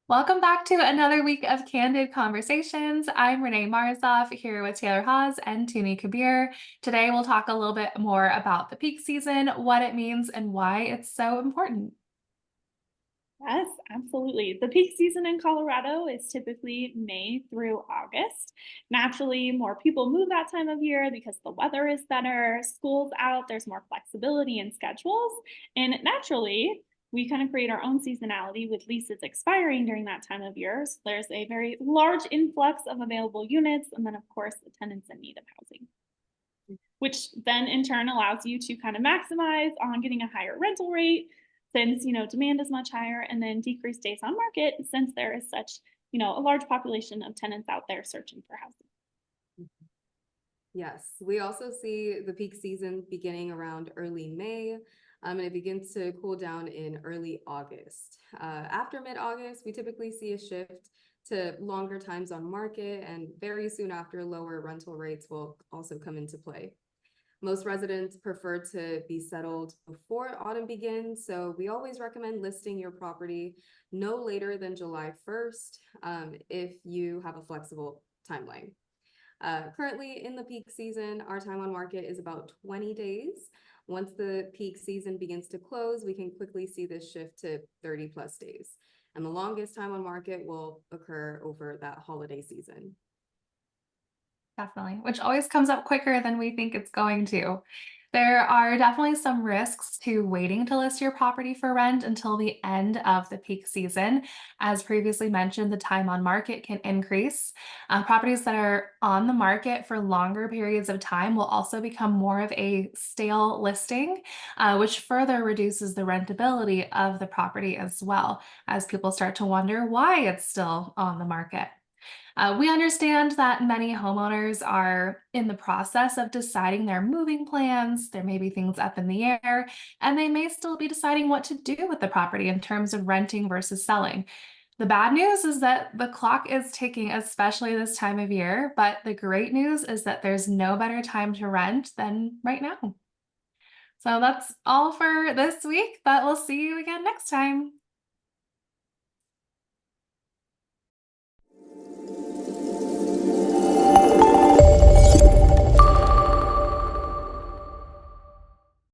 Welcome back to another week of Candid Conversations. I'm Renee Marzoff here with Taylor Haas and Tuni Kabir. Today we'll talk a little bit more about the peak season, what it means, and why it's so important. Yes, absolutely. The peak season in Colorado is typically May through August. Naturally, more people move that time of year because the weather is better, school's out, there's more flexibility in schedules. And naturally, we kind of create our own seasonality with leases expiring during that time of year. So there's a very large influx of available units, and then, of course, the tenants in need of housing, which then in turn allows you to kind of maximize on getting a higher rental rate since demand is much higher, and then decrease days on market since there is such a large population of tenants out there searching for housing. Yes, we also see the peak season beginning around early May, and it begins to cool down in early August. After mid-August, we typically see a shift to longer times on market, and very soon after, lower rental rates will also come into play. Most residents prefer to be settled before autumn begins, so we always recommend listing your property no later than July 1st if you have a flexible timeline. Currently in the peak season, our time on market is about 20 days. Once the peak season begins to close, we can quickly see this shift to 30 plus days. And the longest time on market will occur over that holiday season. Definitely, which always comes up quicker than we think it's going to. There are definitely some risks to waiting to list your property for rent until the end of the peak season. As previously mentioned, the time on market can increase. Properties that are on the market for longer periods of time will also become more of a stale listing, which further reduces the rentability of the property as well, as people start to wonder why it's still on the market. We understand that many homeowners are in the process of deciding their moving plans. There may be things up in the air, and they may still be deciding what to do with the property in terms of renting versus selling. The bad news is that the clock is ticking, especially this time of year. But the great news is that there's no better time to rent than right now. So that's all for this week, but we'll see you again next time.